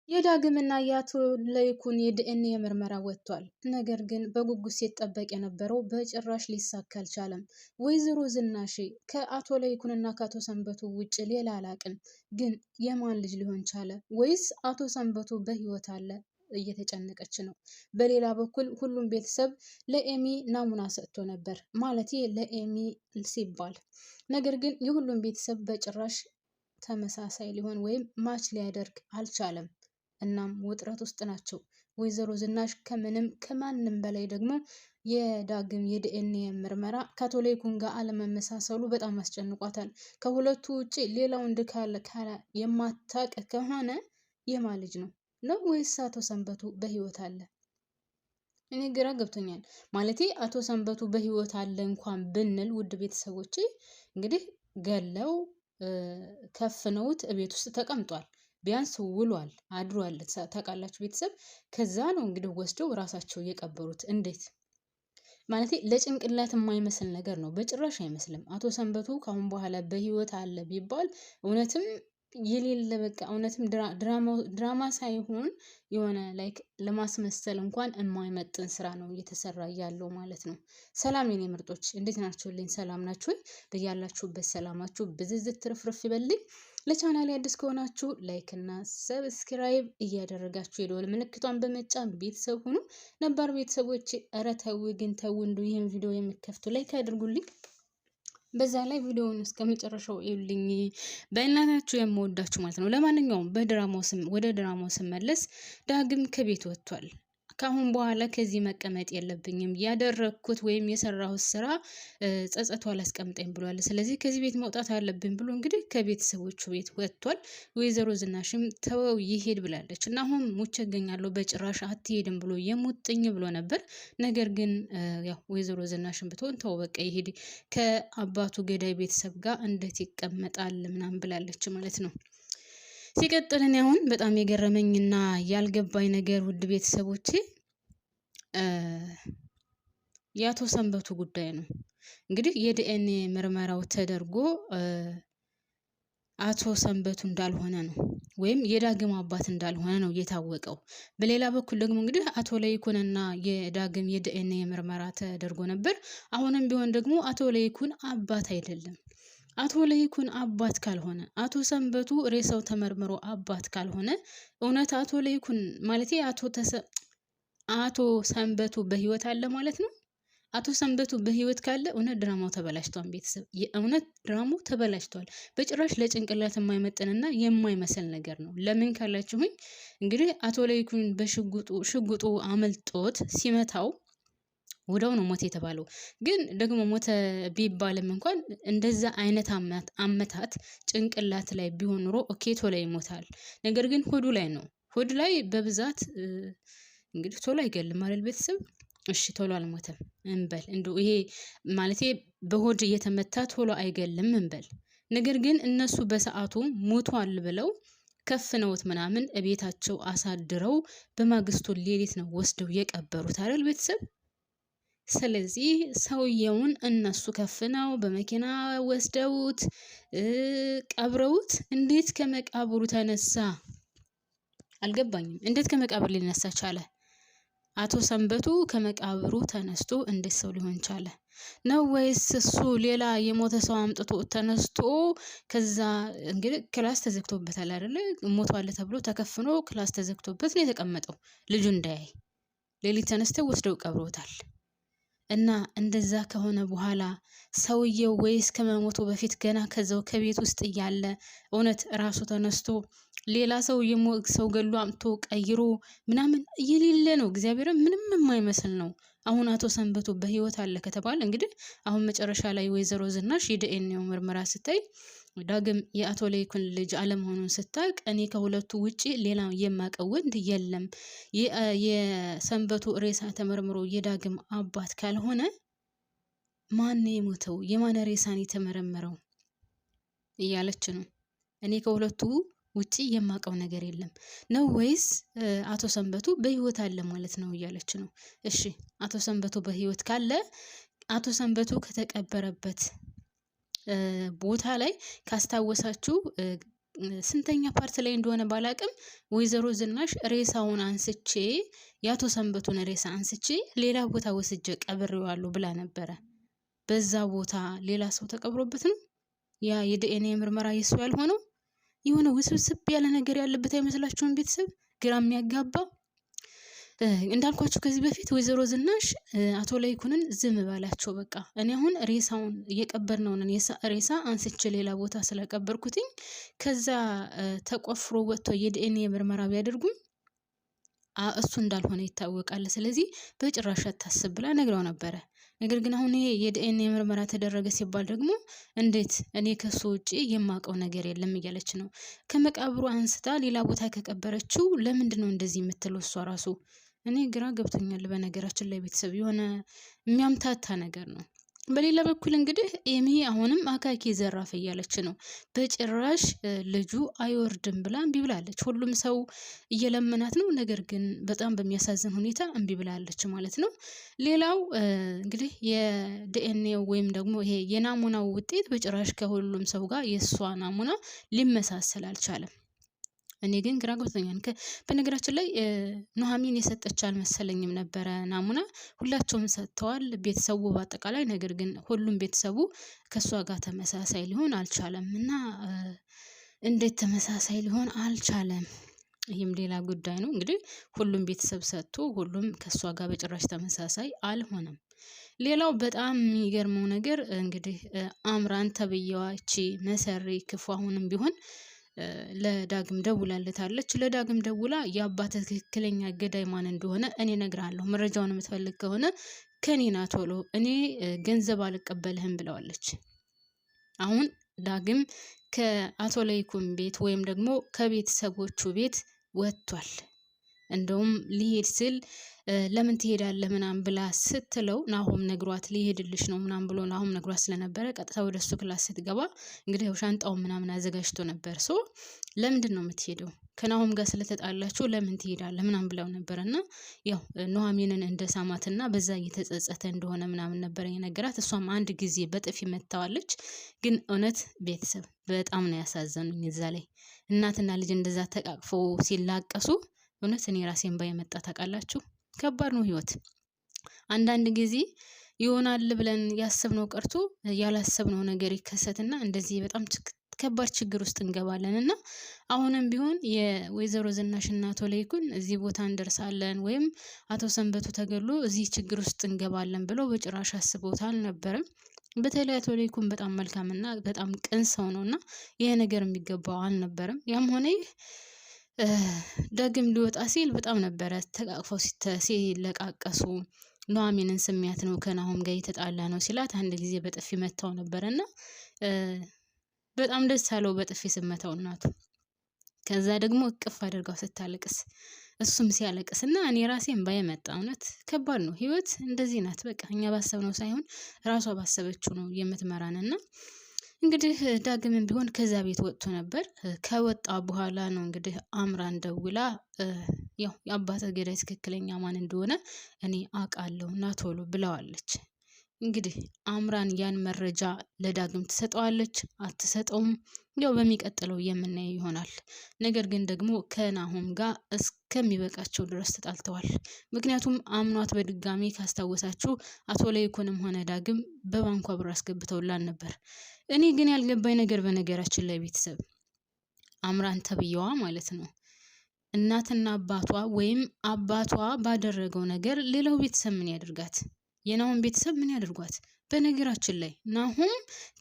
የዳግምና የአቶ ለይኩን የዲኤንኤ ምርመራ ወጥቷል። ነገር ግን በጉጉት ሲጠበቅ የነበረው በጭራሽ ሊሳካ አልቻለም። ወይዘሮ ዝናሽ ከአቶ ለይኩንና ከአቶ ሰንበቱ ውጭ ሌላ አላቅም፣ ግን የማን ልጅ ሊሆን ቻለ? ወይስ አቶ ሰንበቱ በህይወት አለ? እየተጨነቀች ነው። በሌላ በኩል ሁሉም ቤተሰብ ለኤሚ ናሙና ሰጥቶ ነበር፣ ማለት ለኤሚ ሲባል። ነገር ግን የሁሉም ቤተሰብ በጭራሽ ተመሳሳይ ሊሆን ወይም ማች ሊያደርግ አልቻለም። እናም ውጥረት ውስጥ ናቸው። ወይዘሮ ዝናሽ ከማንም በላይ ደግሞ የዳግም የዲኤንኤ ምርመራ ከአቶ ለይኩን ጋር አለመመሳሰሉ በጣም አስጨንቋታል። ከሁለቱ ውጭ ሌላው ወንድ ካለ የማታቅ ከሆነ የማን ልጅ ነው ወይስ አቶ ሰንበቱ በህይወት አለ? እኔ ግራ ገብቶኛል። ማለቴ አቶ ሰንበቱ በህይወት አለ እንኳን ብንል ውድ ቤተሰቦቼ እንግዲህ ገለው ከፍነውት እቤት ውስጥ ተቀምጧል። ቢያንስ ውሏል አድሯል። ታውቃላችሁ ቤተሰብ ከዛ ነው እንግዲህ ወስደው ራሳቸው የቀበሩት። እንዴት ማለቴ ለጭንቅላት የማይመስል ነገር ነው። በጭራሽ አይመስልም። አቶ ሰንበቱ ካሁን በኋላ በህይወት አለ ቢባል እውነትም የሌለ በቃ እውነትም ድራማ ሳይሆን የሆነ ላይክ ለማስመሰል እንኳን የማይመጥን ስራ ነው እየተሰራ ያለው ማለት ነው። ሰላም የኔ ምርጦች እንዴት ናችሁልኝ? ሰላም ናችሁ? በያላችሁበት ሰላማችሁ ብዝዝት ትርፍርፍ ይበልኝ። ለቻናሌ አዲስ ከሆናችሁ ላይክ እና ሰብስክራይብ እያደረጋችሁ የደወል ምልክቷን በመጫን ቤተሰብ ሁኑ። ነባር ቤተሰቦች ኧረ ተው ግን ተው፣ እንደው ይሄን ቪዲዮ የምትከፍቱ ላይክ አድርጉልኝ። በዛ ላይ ቪዲዮውን እስከመጨረሻው ይልኝ በእናታችሁ የምወዳችሁ ማለት ነው። ለማንኛውም ወደ ድራማው ስመለስ ዳግም ከቤት ወጥቷል። ካሁን በኋላ ከዚህ መቀመጥ የለብኝም፣ ያደረኩት ወይም የሰራሁት ስራ ጸጸቱ አላስቀምጠኝ ብሏል። ስለዚህ ከዚህ ቤት መውጣት አለብኝ ብሎ እንግዲህ ከቤተሰቦቹ ቤት ወጥቷል። ወይዘሮ ዝናሽም ተወው ይሄድ ብላለች እና አሁን ሙቼ እገኛለሁ በጭራሽ አትሄድም ብሎ የሙጥኝ ብሎ ነበር። ነገር ግን ያው ወይዘሮ ዝናሽም ብትሆን ተው በቃ ይሄድ ከአባቱ ገዳይ ቤተሰብ ጋር እንዴት ይቀመጣል ምናምን ብላለች ማለት ነው። ሲቀጥል እኔ አሁን በጣም የገረመኝና ያልገባኝ ነገር ውድ ቤተሰቦቼ የአቶ ሰንበቱ ጉዳይ ነው። እንግዲህ የዲኤንኤ ምርመራው ተደርጎ አቶ ሰንበቱ እንዳልሆነ ነው ወይም የዳግም አባት እንዳልሆነ ነው የታወቀው። በሌላ በኩል ደግሞ እንግዲህ አቶ ለይኩንና የዳግም የዲኤንኤ ምርመራ ተደርጎ ነበር። አሁንም ቢሆን ደግሞ አቶ ለይኩን አባት አይደለም። አቶ ለይኩን አባት ካልሆነ አቶ ሰንበቱ ሬሳው ተመርምሮ አባት ካልሆነ እውነት አቶ ለይኩን ማለት አቶ ሰንበቱ በህይወት አለ ማለት ነው። አቶ ሰንበቱ በህይወት ካለ እውነት ድራማው ተበላሽቷል። ቤተሰብ የእውነት ድራማው ተበላሽቷል። በጭራሽ ለጭንቅላት የማይመጥንና የማይመስል ነገር ነው። ለምን ካላችሁኝ እንግዲህ አቶ ለይኩን በሽጉጡ አመልጦት ሲመታው ወዲያው ነው ሞት የተባለው። ግን ደግሞ ሞተ ቢባልም እንኳን እንደዛ አይነት አመታት ጭንቅላት ላይ ቢሆን ኑሮ ኦኬ ቶሎ ይሞታል። ነገር ግን ሆዱ ላይ ነው። ሆዱ ላይ በብዛት እንግዲህ ቶሎ አይገልም አይደል ቤተሰብ? እሺ ቶሎ አልሞተም እንበል። እንደው ይሄ ማለቴ በሆድ እየተመታ ቶሎ አይገልም እንበል። ነገር ግን እነሱ በሰዓቱ ሞቷል ብለው ከፍነውት ምናምን እቤታቸው አሳድረው በማግስቱ ሌሊት ነው ወስደው የቀበሩት አይደል ቤተሰብ? ስለዚህ ሰውየውን እነሱ ከፍነው በመኪና ወስደውት ቀብረውት እንዴት ከመቃብሩ ተነሳ? አልገባኝም። እንዴት ከመቃብር ሊነሳ ቻለ? አቶ ሰንበቱ ከመቃብሩ ተነስቶ እንዴት ሰው ሊሆን ቻለ ነው? ወይስ እሱ ሌላ የሞተ ሰው አምጥቶ ተነስቶ ከዛ እንግዲህ ክላስ ተዘግቶበታል አይደለ? ሞቷል ተብሎ ተከፍኖ ክላስ ተዘግቶበት ነው የተቀመጠው ልጁ እንዳያይ። ሌሊት ተነስተው ወስደው ቀብሮታል። እና እንደዛ ከሆነ በኋላ ሰውየው ወይስ ከመሞቱ በፊት ገና ከዛው ከቤት ውስጥ እያለ እውነት ራሱ ተነስቶ ሌላ ሰው ገሎ አምጥቶ ቀይሮ ምናምን የሌለ ነው። እግዚአብሔር ምንም የማይመስል ነው። አሁን አቶ ሰንበቱ በህይወት አለ ከተባለ እንግዲህ አሁን መጨረሻ ላይ ወይዘሮ ዝናሽ የዲኤንኤው ምርመራ ስታይ ዳግም የአቶ ለይኩን ልጅ አለመሆኑን ስታውቅ እኔ ከሁለቱ ውጪ ሌላ የማውቀው ወንድ የለም፣ የሰንበቱ ሬሳ ተመርምሮ የዳግም አባት ካልሆነ ማን የሞተው? የማን ሬሳን የተመረመረው እያለች ነው። እኔ ከሁለቱ ውጪ የማውቀው ነገር የለም ነው ወይስ አቶ ሰንበቱ በህይወት አለ ማለት ነው እያለች ነው። እሺ አቶ ሰንበቱ በህይወት ካለ አቶ ሰንበቱ ከተቀበረበት ቦታ ላይ ካስታወሳችሁ ስንተኛ ፓርት ላይ እንደሆነ ባላቅም ወይዘሮ ዝናሽ ሬሳውን አንስቼ የአቶ ሰንበቱን ሬሳ አንስቼ ሌላ ቦታ ወስጄ ቀብሬዋለሁ ብላ ነበረ። በዛ ቦታ ሌላ ሰው ተቀብሮበት ነው ያ የዲኤንኤ ምርመራ የሱ ያልሆነው። የሆነ ውስብስብ ያለ ነገር ያለበት አይመስላችሁም? ቤተሰብ ግራ የሚያጋባ እንዳልኳችሁ ከዚህ በፊት ወይዘሮ ዝናሽ አቶ ለይኩንን ዝም ባላቸው በቃ እኔ አሁን ሬሳውን እየቀበርነውን ሬሳ አንስቼ ሌላ ቦታ ስለቀበርኩትኝ ከዛ ተቆፍሮ ወጥቶ የዲኤንኤ ምርመራ ቢያደርጉም እሱ እንዳልሆነ ይታወቃል። ስለዚህ በጭራሽ አታስብ ብላ ነግረው ነበረ። ነገር ግን አሁን ይሄ የዲኤንኤ ምርመራ ተደረገ ሲባል ደግሞ እንዴት እኔ ከሱ ውጪ የማውቀው ነገር የለም እያለች ነው። ከመቃብሩ አንስታ ሌላ ቦታ ከቀበረችው ለምንድን ነው እንደዚህ የምትለው እሷ ራሱ? እኔ ግራ ገብቶኛል። በነገራችን ላይ ቤተሰብ የሆነ የሚያምታታ ነገር ነው። በሌላ በኩል እንግዲህ ኤሚ አሁንም አካኪ ዘራፍ እያለች ነው። በጭራሽ ልጁ አይወርድም ብላ እምቢ ብላለች። ሁሉም ሰው እየለመናት ነው። ነገር ግን በጣም በሚያሳዝን ሁኔታ እምቢ ብላለች ማለት ነው። ሌላው እንግዲህ የዲኤንኤ ወይም ደግሞ ይሄ የናሙናው ውጤት በጭራሽ ከሁሉም ሰው ጋር የእሷ ናሙና ሊመሳሰል አልቻለም። እኔ ግን ግራ ገብቶኛል። በነገራችን ላይ ኑሐሚን የሰጠች አልመሰለኝም ነበረ ናሙና። ሁላቸውም ሰጥተዋል ቤተሰቡ በአጠቃላይ። ነገር ግን ሁሉም ቤተሰቡ ከሷ ጋር ተመሳሳይ ሊሆን አልቻለም እና እንዴት ተመሳሳይ ሊሆን አልቻለም? ይህም ሌላ ጉዳይ ነው። እንግዲህ ሁሉም ቤተሰብ ሰጥቶ ሁሉም ከሷ ጋር በጭራሽ ተመሳሳይ አልሆነም። ሌላው በጣም የሚገርመው ነገር እንግዲህ አምራን ተብዬዋ እቺ መሰሪ ክፉ አሁንም ቢሆን ለዳግም ደውላለታለች። ለዳግም ደውላ የአባት ትክክለኛ ገዳይ ማን እንደሆነ እኔ እነግርሃለሁ፣ መረጃውን የምትፈልግ ከሆነ ከኔና ቶሎ እኔ ገንዘብ አልቀበልህም ብለዋለች። አሁን ዳግም ከአቶ ለይኩን ቤት ወይም ደግሞ ከቤተሰቦቹ ቤት ወጥቷል። እንደውም ሊሄድ ስል ለምን ትሄዳለህ ምናምን ብላ ስትለው ናሆም ነግሯት ሊሄድልሽ ነው ምናምን ብሎ ናሆም ነግሯት ስለነበረ ቀጥታ ወደ እሱ ክላስ ስትገባ እንግዲህ ሻንጣውን ምናምን አዘጋጅቶ ነበር። ለምንድን ነው የምትሄደው? ከናሆም ጋር ስለተጣላችሁ ለምን ትሄዳለህ ምናምን ብለው ነበር። እና ያው ኑሐሚንን እንደ ሳማትና በዛ እየተጸጸተ እንደሆነ ምናምን ነበር የነገራት። እሷም አንድ ጊዜ በጥፊ መታዋለች። ግን እውነት ቤተሰብ በጣም ነው ያሳዘኑኝ። እዛ ላይ እናትና ልጅ እንደዛ ተቃቅፎ ሲላቀሱ እውነት እኔ ራሴን ባይመጣ ታውቃላችሁ። ከባድ ነው ህይወት። አንዳንድ ጊዜ ይሆናል ብለን ያሰብነው ቀርቶ ያላሰብነው ነገር ይከሰትና እንደዚህ በጣም ከባድ ችግር ውስጥ እንገባለን። እና አሁንም ቢሆን የወይዘሮ ዝናሽና አቶ ለይኩን እዚህ ቦታ እንደርሳለን ወይም አቶ ሰንበቱ ተገሎ እዚህ ችግር ውስጥ እንገባለን ብለው በጭራሽ አስበውት አልነበረም። በተለይ አቶ ለይኩን በጣም መልካምና በጣም ቅን ሰው ነውና ይሄ ነገር የሚገባው አልነበረም። ያም ሆነ ዳግም ሊወጣ ሲል በጣም ነበረ ተቃቅፈው ሲለቃቀሱ። ኑሐሚንን ስሚያት ነው ከናሆም ጋር የተጣላ ነው ሲላት አንድ ጊዜ በጥፊ መታው ነበርና በጣም ደስ አለው በጥፊ ስመታው እናቱ። ከዛ ደግሞ እቅፍ አድርጋው ስታለቅስ እሱም ሲያለቅስ እና እኔ ራሴን ባይመጣ። እውነት ከባድ ነው ህይወት፣ እንደዚህ ናት። በቃ እኛ ባሰብነው ሳይሆን ራሷ ባሰበችው ነው የምትመራንና እንግዲህ ዳግምም ቢሆን ከዛ ቤት ወጥቶ ነበር። ከወጣ በኋላ ነው እንግዲህ አምራን ደውላ ያው የአባተ ገዳይ ትክክለኛ ማን እንደሆነ እኔ አውቃለሁ እና ቶሎ ብለዋለች። እንግዲህ አምራን ያን መረጃ ለዳግም ትሰጠዋለች አትሰጠውም፣ ያው በሚቀጥለው የምናየው ይሆናል። ነገር ግን ደግሞ ከናሆም ጋር እስከሚበቃቸው ድረስ ተጣልተዋል። ምክንያቱም አምኗት በድጋሚ ካስታወሳችሁ አቶ ለይኩንም ሆነ ዳግም በባንኳ ብር አስገብተውላን ነበር። እኔ ግን ያልገባኝ ነገር በነገራችን ላይ ቤተሰብ አምራን ተብዬዋ ማለት ነው እናትና አባቷ ወይም አባቷ ባደረገው ነገር ሌላው ቤተሰብ ምን ያደርጋት? የናሆም ቤተሰብ ምን ያደርጓት? በነገራችን ላይ ናሆም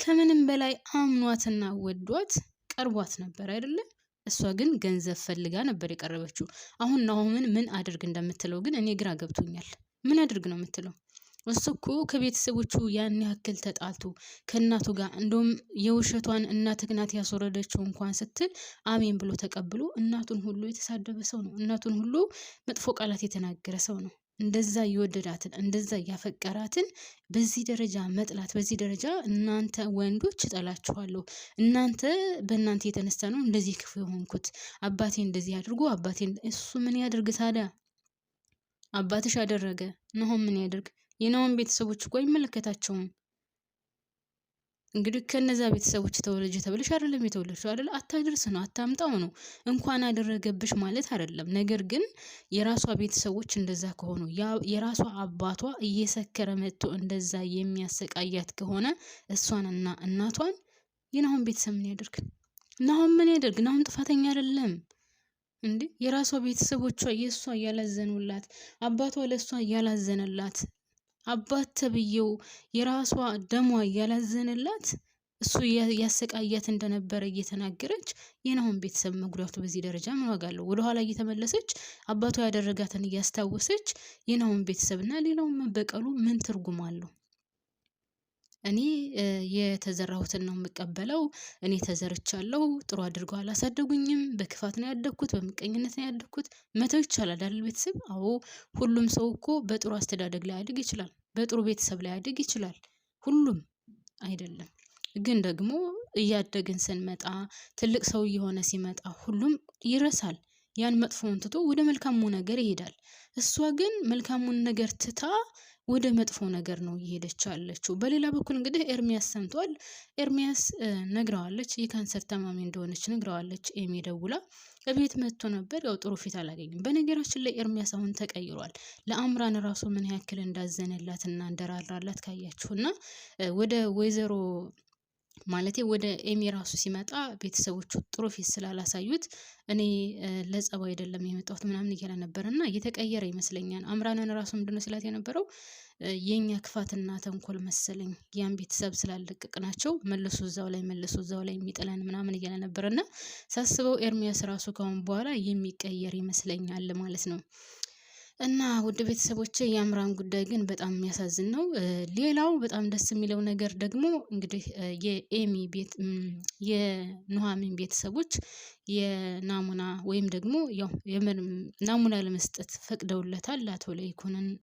ከምንም በላይ አምኗትና ወዷት ቀርቧት ነበር አይደለም? እሷ ግን ገንዘብ ፈልጋ ነበር የቀረበችው። አሁን ናሆምን ምን አድርግ እንደምትለው ግን እኔ ግራ ገብቶኛል። ምን አድርግ ነው የምትለው? እሱ እኮ ከቤተሰቦቹ ያን ያክል ተጣልቶ ከእናቱ ጋር እንደውም የውሸቷን እናትህ ናት ያስወረደችው እንኳን ስትል አሜን ብሎ ተቀብሎ እናቱን ሁሉ የተሳደበ ሰው ነው። እናቱን ሁሉ መጥፎ ቃላት የተናገረ ሰው ነው። እንደዛ እየወደዳትን እንደዛ እያፈቀራትን በዚህ ደረጃ መጥላት፣ በዚህ ደረጃ እናንተ ወንዶች እጠላችኋለሁ፣ እናንተ በእናንተ የተነሳ ነው እንደዚህ ክፉ የሆንኩት፣ አባቴ እንደዚህ አድርጎ አባቴ። እሱ ምን ያድርግ ታዲያ? አባትሽ አደረገ፣ ናሆም ምን ያድርግ? የናሆም ቤተሰቦች እኮ አይመለከታቸውም። እንግዲህ ከነዛ ቤተሰቦች ተወለጅ ተብለሽ አይደለም የተወለድሽው አይደል? አታድርስ ነው አታምጣው ነው። እንኳን አደረገብሽ ማለት አይደለም። ነገር ግን የራሷ ቤተሰቦች እንደዛ ከሆኑ የራሷ አባቷ እየሰከረ መጥቶ እንደዛ የሚያሰቃያት ከሆነ እሷንና እናቷን የናሁን ቤተሰብ ምን ያደርግ? ናሁን ምን ያደርግ? ናሁን ጥፋተኛ አይደለም እንዴ? የራሷ ቤተሰቦቿ የእሷ እያላዘኑላት፣ አባቷ ለእሷ እያላዘነላት፣ አባት ተብዬው የራሷ ደሟ እያላዘነላት እሱ ያሰቃያት እንደነበረ እየተናገረች የናሁን ቤተሰብ መጉዳቱ በዚህ ደረጃ ምን ዋጋ አለው? ወደኋላ እየተመለሰች አባቷ ያደረጋትን እያስታወሰች የናሁን ቤተሰብና ሌላውን መበቀሉ ምን ትርጉም አለው? እኔ የተዘራሁትን ነው የምቀበለው። እኔ ተዘርቻለሁ። ጥሩ አድርገው አላሳደጉኝም። በክፋት ነው ያደግኩት፣ በምቀኝነት ነው ያደግኩት። መተው ይቻላል አይደል? ቤተሰብ አዎ፣ ሁሉም ሰው እኮ በጥሩ አስተዳደግ ላይ ያድግ ይችላል፣ በጥሩ ቤተሰብ ላይ ያድግ ይችላል። ሁሉም አይደለም ግን ደግሞ እያደግን ስንመጣ ትልቅ ሰው እየሆነ ሲመጣ ሁሉም ይረሳል። ያን መጥፎውን ትቶ ወደ መልካሙ ነገር ይሄዳል። እሷ ግን መልካሙን ነገር ትታ ወደ መጥፎ ነገር ነው እየሄደች ያለችው። በሌላ በኩል እንግዲህ ኤርሚያስ ሰምቷል። ኤርሚያስ ነግረዋለች፣ የካንሰር ታማሚ እንደሆነች ነግረዋለች። ኤሚ ደውላ እቤት መጥቶ ነበር። ያው ጥሩ ፊት አላገኝም። በነገራችን ላይ ኤርሚያስ አሁን ተቀይሯል። ለአምራን ራሱ ምን ያክል እንዳዘነላትና እንደራራላት ካያችሁና ወደ ወይዘሮ ማለቴ ወደ ኤሚ ራሱ ሲመጣ ቤተሰቦቹ ጥሩ ፊት ስላላሳዩት እኔ ለጸባ አይደለም የመጣሁት ምናምን እያለ ነበር እና እየተቀየረ ይመስለኛል። አምራንን ራሱ ምንድነው ስላት የነበረው የኛ ክፋትና ተንኮል መሰለኝ ያን ቤተሰብ ስላለቀቅናቸው መልሶ እዛው ላይ የሚጥለን ምናምን እያለ ነበር እና ሳስበው ኤርሚያስ ራሱ ካሁን በኋላ የሚቀየር ይመስለኛል ማለት ነው። እና ውድ ቤተሰቦቼ የአምራን ጉዳይ ግን በጣም የሚያሳዝን ነው። ሌላው በጣም ደስ የሚለው ነገር ደግሞ እንግዲህ የኤሚ ቤት የኑሐሚን ቤተሰቦች የናሙና ወይም ደግሞ ያው ናሙና ለመስጠት ፈቅደውለታል። አቶ ለይኩንን